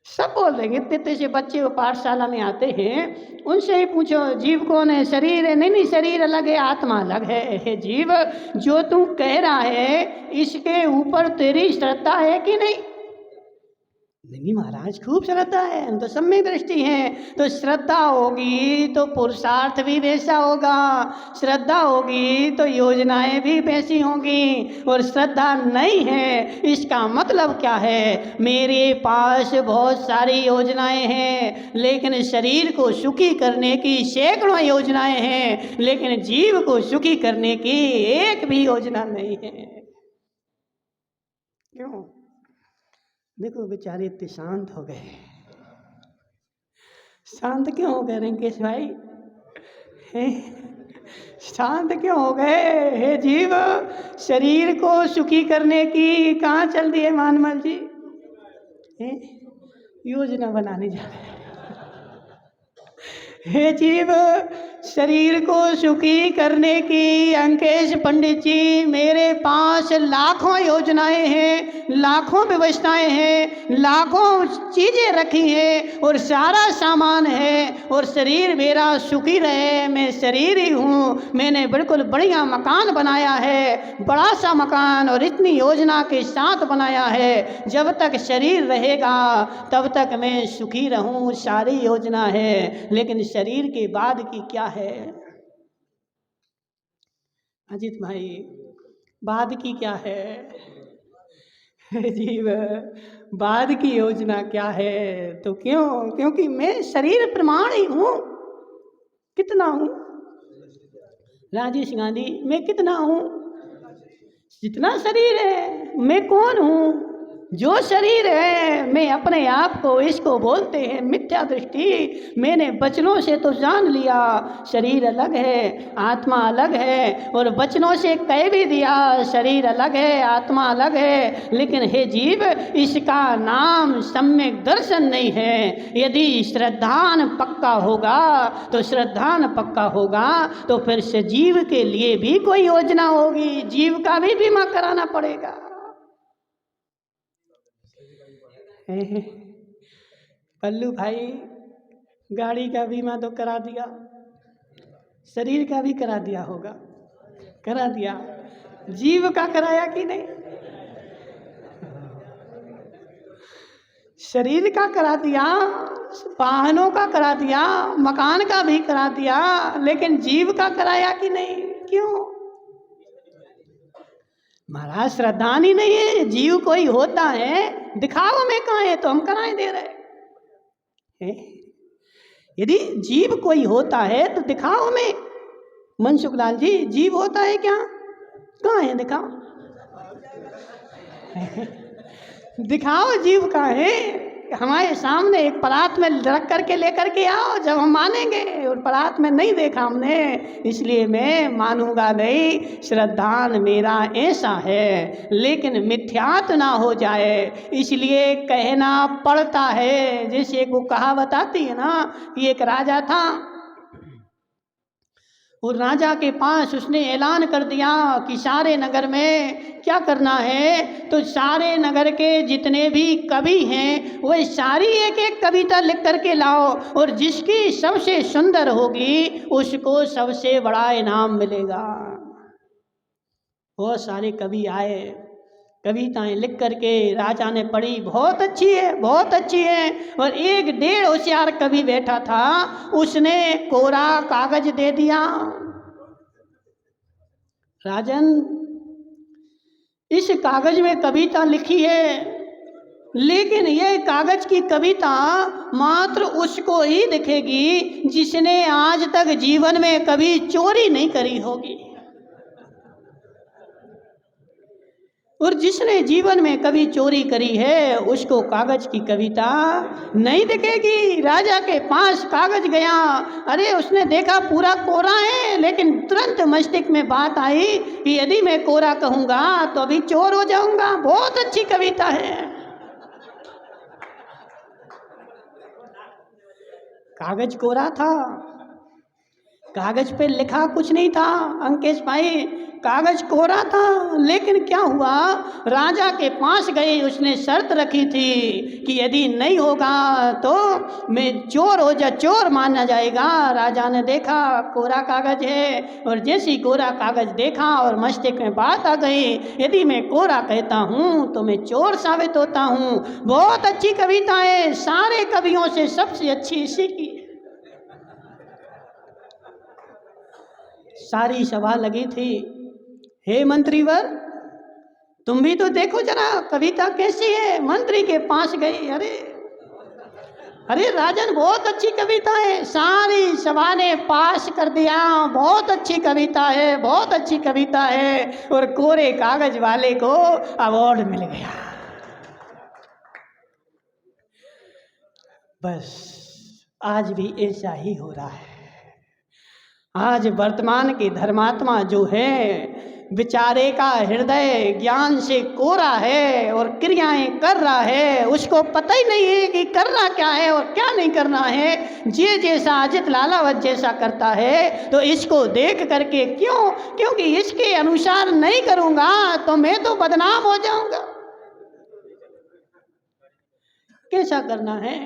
सब बोल देंगे। इतने से बच्चे वो पाठशाला में आते हैं, उनसे ही पूछो जीव कौन है? शरीर है। नहीं नहीं, शरीर अलग है आत्मा अलग है। हे जीव, जो तू कह रहा है इसके ऊपर तेरी श्रद्धा है कि नहीं? नहीं महाराज खूब श्रद्धा है, हम तो सम्यक दृष्टि है। तो श्रद्धा होगी तो पुरुषार्थ भी वैसा होगा, श्रद्धा होगी तो योजनाएं भी वैसी होंगी। और श्रद्धा नहीं है इसका मतलब क्या है? मेरे पास बहुत सारी योजनाएं हैं, लेकिन शरीर को सुखी करने की सैकड़ों योजनाएं हैं, लेकिन जीव को सुखी करने की एक भी योजना नहीं है। क्यों? देखो बेचारे इतने शांत हो गए। शांत क्यों हो गए रिंकेश भाई? शांत क्यों हो गए? हे जीव, शरीर को सुखी करने की कहाँ चल दी है मानमल जी? योजना बनाने जा रहे हैं। हे जीव, शरीर को सुखी करने की अंकेश पंडित जी मेरे पास लाखों योजनाएं हैं, लाखों व्यवस्थाएं हैं, लाखों चीजें रखी हैं और सारा सामान है। और शरीर मेरा सुखी रहे, मैं शरीर ही हूँ। मैंने बिल्कुल बढ़िया मकान बनाया है, बड़ा सा मकान, और इतनी योजना के साथ बनाया है। जब तक शरीर रहेगा तब तक मैं सुखी रहूँ, सारी योजना है। लेकिन शरीर के बाद की क्या है? अजीत भाई, बाद की क्या है? जीव, बाद की योजना क्या है? तो क्यों? क्योंकि मैं शरीर प्रमाण ही हूँ। कितना हूँ राजेश गांधी? मैं कितना हूँ? जितना शरीर है। मैं कौन हूँ? जो शरीर है। मैं अपने आप को, इसको बोलते हैं मिथ्या दृष्टि। मैंने वचनों से तो जान लिया शरीर अलग है आत्मा अलग है, और वचनों से कह भी दिया शरीर अलग है आत्मा अलग है। लेकिन हे जीव, इसका नाम सम्यक दर्शन नहीं है। यदि श्रद्धान पक्का होगा तो श्रद्धान पक्का होगा तो फिर से जीव के लिए भी कोई योजना होगी, जीव का भी बीमा कराना पड़ेगा। पल्लू भाई, गाड़ी का बीमा तो करा दिया, शरीर का भी करा दिया होगा? करा दिया। जीव का कराया कि नहीं? शरीर का करा दिया, वाहनों का करा दिया, मकान का भी करा दिया, लेकिन जीव का कराया कि नहीं? क्यों? महाराज श्रद्धा ही नहीं है। जीव कोई होता है, दिखाओ में कहाँ है तो हम कराए दे रहे हैं। यदि जीव कोई होता है तो दिखाओ हमें। मनसुख लाल जी, जीव होता है क्या? कहाँ है, दिखाओ। दिखाओ जीव कहाँ है। हमारे सामने एक परात में रख करके लेकर के आओ, जब हम मानेंगे। और परात में नहीं देखा हमने, इसलिए मैं मानूंगा नहीं। श्रद्धान मेरा ऐसा है, लेकिन मिथ्यात ना हो जाए इसलिए कहना पड़ता है। जैसे एक वो कहावत आती है ना कि एक राजा था, और राजा के पास उसने ऐलान कर दिया कि सारे नगर में क्या करना है, तो सारे नगर के जितने भी कवि हैं वह सारी एक एक कविता लिख करके लाओ, और जिसकी सबसे सुंदर होगी उसको सबसे बड़ा इनाम मिलेगा। बहुत सारे कवि आए, कविताएं लिख करके राजा ने पढ़ी, बहुत अच्छी है, बहुत अच्छी है। और एक 1.5 होशियार कवि बैठा था, उसने कोरा कागज दे दिया। राजन, इस कागज में कविता लिखी है, लेकिन यह कागज की कविता मात्र उसको ही दिखेगी जिसने आज तक जीवन में कभी चोरी नहीं करी होगी। और जिसने जीवन में कभी चोरी करी है उसको कागज की कविता नहीं दिखेगी। राजा के पास कागज गया, अरे उसने देखा पूरा कोरा है, लेकिन तुरंत मस्तिष्क में बात आई कि यदि मैं कोरा कहूंगा तो अभी चोर हो जाऊंगा। बहुत अच्छी कविता है। कागज कोरा था, कागज पे लिखा कुछ नहीं था अंकेश भाई, कागज कोरा था। लेकिन क्या हुआ, राजा के पास गए, उसने शर्त रखी थी कि यदि नहीं होगा तो मैं चोर माना जाएगा। राजा ने देखा कोरा कागज है, और जैसे ही कोरा कागज देखा और मस्तिष्क में बात आ गई, यदि मैं कोरा कहता हूँ तो मैं चोर साबित होता हूँ। बहुत अच्छी कविता है, सारे कवियों से सबसे अच्छी इसी की। सारी सभा लगी थी, हे मंत्रीवर तुम भी तो देखो जरा कविता कैसी है। मंत्री के पास गई, अरे राजन बहुत अच्छी कविता है। सारी सभा ने पास कर दिया, बहुत अच्छी कविता है, बहुत अच्छी कविता है। और कोरे कागज वाले को अवार्ड मिल गया। बस आज भी ऐसा ही हो रहा है। आज वर्तमान के धर्मात्मा जो है, बेचारे का हृदय ज्ञान से कोरा है और क्रियाएं कर रहा है, उसको पता ही नहीं है कि करना क्या है और क्या नहीं करना है। जे जैसा अजित लालावत जैसा करता है तो इसको देख करके क्योंकि इसके अनुसार नहीं करूंगा तो मैं तो बदनाम हो जाऊंगा। कैसा करना है,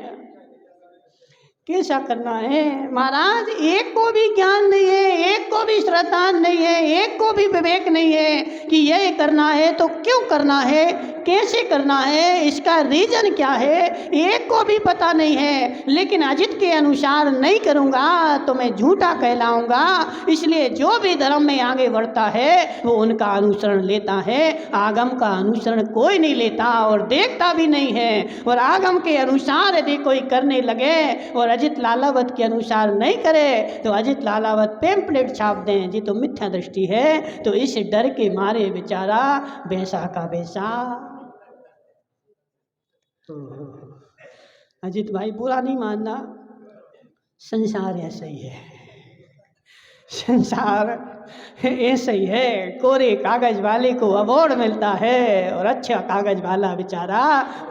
कैसा करना है महाराज? एक को भी ज्ञान नहीं है, एक को भी श्रद्धा नहीं है, एक को भी विवेक नहीं है कि यह करना है तो क्यों करना है, कैसे करना है, इसका रीजन क्या है, एक को भी पता नहीं है। लेकिन अजित के अनुसार नहीं करूँगा तो मैं झूठा कहलाऊंगा। इसलिए जो भी धर्म में आगे बढ़ता है वो उनका अनुसरण लेता है, आगम का अनुसरण कोई नहीं लेता और देखता भी नहीं है। और आगम के अनुसार यदि कोई करने लगे और अजित लालावत के अनुसार नहीं करे तो अजित लालावत पेम्पलेट छाप दें जी तो मिथ्या दृष्टि है, तो इस डर के मारे बेचारा वैसा का वैसा। अजित भाई बुरा नहीं मानना, संसार ऐसा ही है, संसार ऐसा ही है। कोरे कागज वाले को अवार्ड मिलता है और अच्छा कागज वाला बेचारा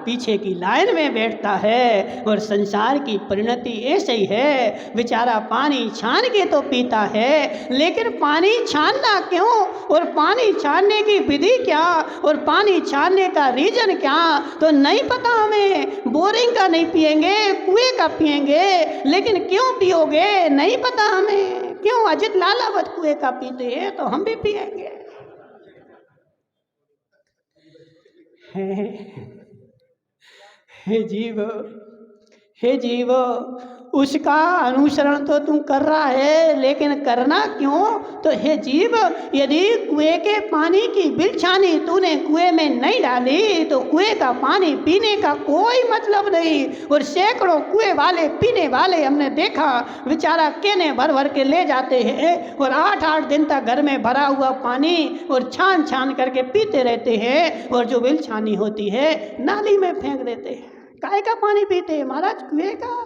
पीछे की लाइन में बैठता है। और संसार की परिणति ऐसे ही है, बेचारा पानी छान के तो पीता है, लेकिन पानी छानना क्यों और पानी छानने की विधि क्या और पानी छानने का रीजन क्या तो नहीं पता हमें। बोरिंग का नहीं पिएंगे, कुएं का पिएंगे, लेकिन क्यों पियोगे नहीं पता हमें। क्यों अजित लालावत कुएं का पीते हैं तो हम भी पिएंगे। हे जीव, हे जीव, उसका अनुसरण तो तू कर रहा है, लेकिन करना क्यों? तो हे जीव, यदि कुएं के पानी की बिलछानी तूने कुएं में नहीं डाली तो कुएं का पानी पीने का कोई मतलब नहीं। और सैकड़ों कुएं वाले पीने वाले हमने देखा, बेचारा केने भर भर के ले जाते हैं और 8-8 दिन तक घर में भरा हुआ पानी और छान छान करके पीते रहते हैं, और जो बिलछानी होती है नाली में फेंक देते हैं। काय का पानी पीते हैं महाराज? कुएं का।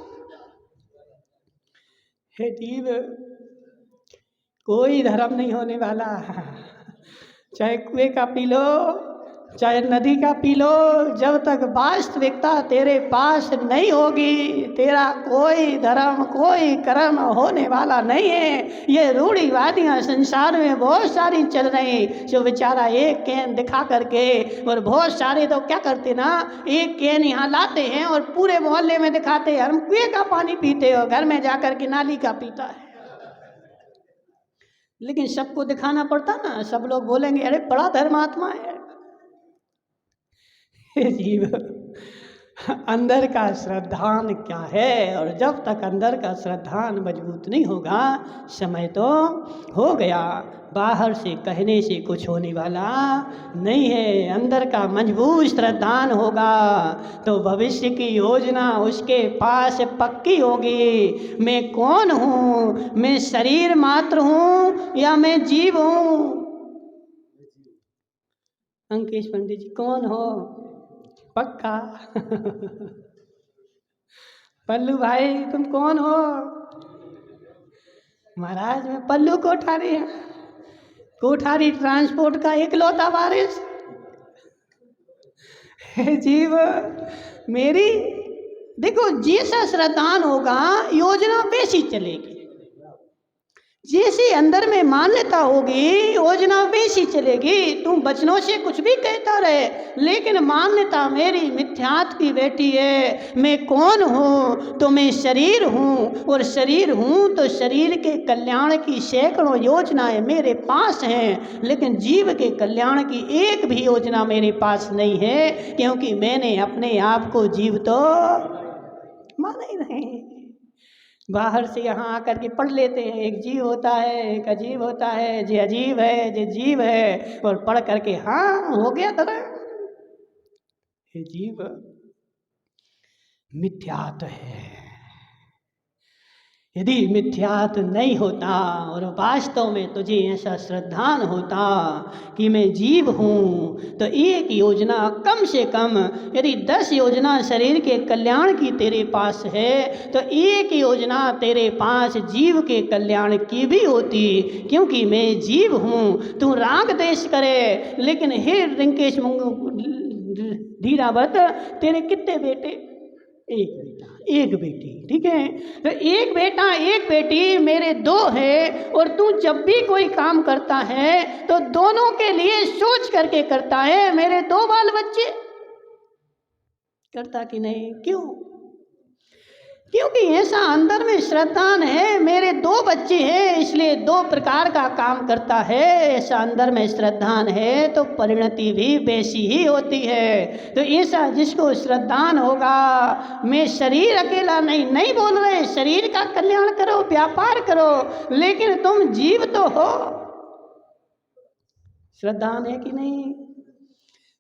हे जीव, कोई धर्म नहीं होने वाला। चाहे कुएं का पी लो, चाहे नदी का पी लो, जब तक वास्तविकता तेरे पास नहीं होगी, तेरा कोई धर्म कोई कर्म होने वाला नहीं है। ये रूढ़िवादियाँ संसार में बहुत सारी चल रही, जो बेचारा एक कैन दिखा करके, और बहुत सारे तो क्या करते ना, एक कैन यहाँ लाते हैं और पूरे मोहल्ले में दिखाते हैं हम कुएं का पानी पीते हो, घर में जाकर के नाली का पीता है। लेकिन सबको दिखाना पड़ता ना, सब लोग बोलेंगे अरे बड़ा धर्मात्मा है। जीव, अंदर का श्रद्धान क्या है? और जब तक अंदर का श्रद्धान मजबूत नहीं होगा, समय तो हो गया, बाहर से कहने से कुछ होने वाला नहीं है। अंदर का मजबूत श्रद्धान होगा तो भविष्य की योजना उसके पास पक्की होगी। मैं कौन हूँ? मैं शरीर मात्र हूँ या मैं जीव हूँ? अंकेश पंडित जी, कौन हो? पक्का? पल्लू भाई तुम कौन हो? महाराज मैं पल्लू कोठारी है, कोठारी ट्रांसपोर्ट का इकलौता वारिस। जीव मेरी, देखो जैसा श्रद्धान होगा योजना वैसी चलेगी, जैसी अंदर में मान्यता होगी योजना वैसी चलेगी। तुम वचनों से कुछ भी कहता रहे, लेकिन मान्यता मेरी मिथ्यात्व की बेटी है। मैं कौन हूँ? तो मैं शरीर हूँ, और शरीर हूँ तो शरीर के कल्याण की सैकड़ों योजनाएं मेरे पास हैं, लेकिन जीव के कल्याण की एक भी योजना मेरे पास नहीं है, क्योंकि मैंने अपने आप को जीव तो माना ही नहीं। बाहर से यहाँ आकर के पढ़ लेते हैं, एक जीव होता है एक अजीब होता है, जे अजीब है जे जीव है, और पढ़ करके हाँ हो गया तरह। ये जीव मिथ्यात्व है। यदि मिथ्यात्व नहीं होता और वास्तव में तुझे ऐसा श्रद्धान होता कि मैं जीव हूँ, तो एक योजना कम से कम, यदि 10 योजना शरीर के कल्याण की तेरे पास है, तो एक योजना तेरे पास जीव के कल्याण की भी होती, क्योंकि मैं जीव हूँ। तू राग देश करे, लेकिन हे रिंकेश धीरावत, तेरे कितने बेटे? एक बेटा एक बेटी, ठीक है? तो एक बेटा एक बेटी, मेरे 2 है। और तू जब भी कोई काम करता है तो दोनों के लिए सोच करके करता है। मेरे 2 बाल बच्चे, करता कि नहीं? क्यों? क्योंकि ऐसा अंदर में श्रद्धान है। मेरे 2 बच्चे हैं, इसलिए 2 प्रकार का काम करता है। ऐसा अंदर में श्रद्धान है तो परिणति भी वैसी ही होती है। तो ऐसा जिसको श्रद्धान होगा, मैं शरीर अकेला नहीं बोल रहे, शरीर का कल्याण करो, व्यापार करो, लेकिन तुम जीव तो हो। श्रद्धान है कि नहीं?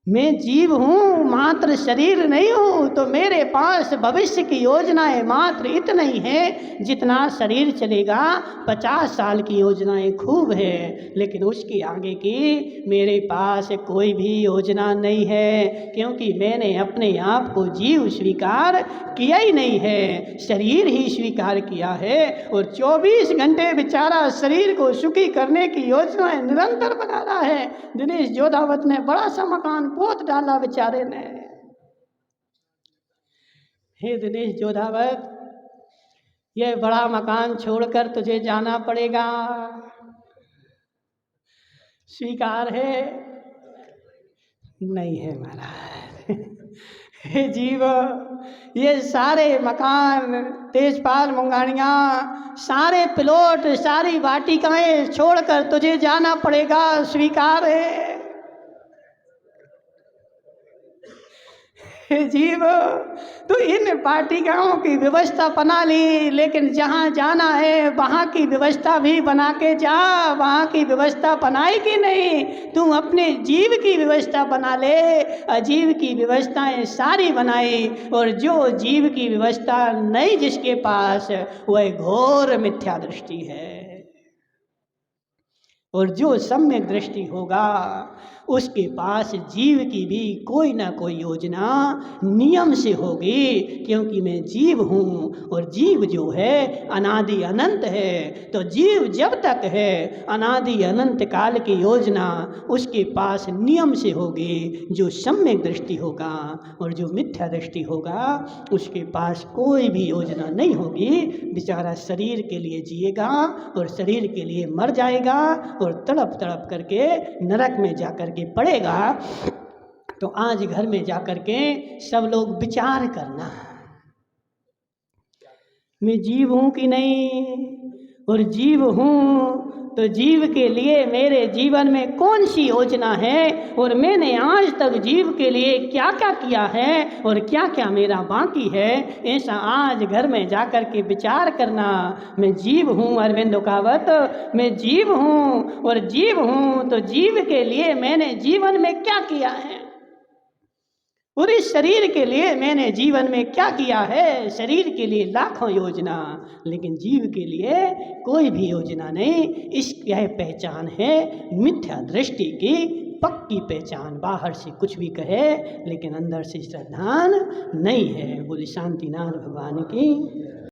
मैं जीव हूँ, मात्र शरीर नहीं हूँ। तो मेरे पास भविष्य की योजनाएं मात्र इतना ही है जितना शरीर चलेगा। 50 साल की योजनाएं खूब है, लेकिन उसके आगे की मेरे पास कोई भी योजना नहीं है, क्योंकि मैंने अपने आप को जीव स्वीकार किया ही नहीं है, शरीर ही स्वीकार किया है। और 24 घंटे बेचारा शरीर को सुखी करने की योजनाएं निरंतर बना रहा है। दिनेश जोधावत ने बड़ा सा मकान पोत डाला बेचारे ने। हे दिनेश जोधावत, ये बड़ा मकान छोड़कर तुझे जाना पड़ेगा, स्वीकार है? नहीं है महाराज। हे जीव, ये सारे मकान, तेजपाल मुंगानियाँ, सारे प्लॉट, सारी वाटिकाएं छोड़कर तुझे जाना पड़ेगा, स्वीकार है? हे जीव, तो इन पाटिकाओं की व्यवस्था बना ली, लेकिन जहाँ जाना है वहाँ की व्यवस्था भी बना के जा। वहाँ की व्यवस्था बनाई कि नहीं? तू अपने जीव की व्यवस्था बना ले। अजीव की व्यवस्थाएं सारी बनाई, और जो जीव की व्यवस्था नहीं जिसके पास, वह घोर मिथ्या दृष्टि है। और जो सम्यक दृष्टि होगा उसके पास जीव की भी कोई ना कोई योजना नियम से होगी, क्योंकि मैं जीव हूँ और जीव जो है अनादि अनंत है। तो जीव जब तक है अनादि अनंत काल की योजना उसके पास नियम से होगी, जो सम्यक दृष्टि होगा। और जो मिथ्या दृष्टि होगा उसके पास कोई भी योजना नहीं होगी। बेचारा शरीर के लिए जिएगा और शरीर के लिए मर जाएगा, और तड़प तड़प करके नरक में जाकर के पड़ेगा। तो आज घर में जाकर के सब लोग विचार करना, मैं जीव हूँ कि नहीं? और जीव हूँ तो जीव के लिए मेरे जीवन में कौन सी योजना है, और मैंने आज तक जीव के लिए क्या क्या किया है और क्या क्या मेरा बाकी है, ऐसा आज घर में जाकर के विचार करना। मैं जीव हूँ, अरविंद कहावत, मैं जीव हूँ और जीव हूँ तो जीव के लिए मैंने जीवन में क्या किया है, और इस शरीर के लिए मैंने जीवन में क्या किया है। शरीर के लिए लाखों योजना, लेकिन जीव के लिए कोई भी योजना नहीं। यह पहचान है मिथ्या दृष्टि की, पक्की पहचान। बाहर से कुछ भी कहे लेकिन अंदर से श्रद्धान नहीं है। बोली शांतिनाथ भगवान की।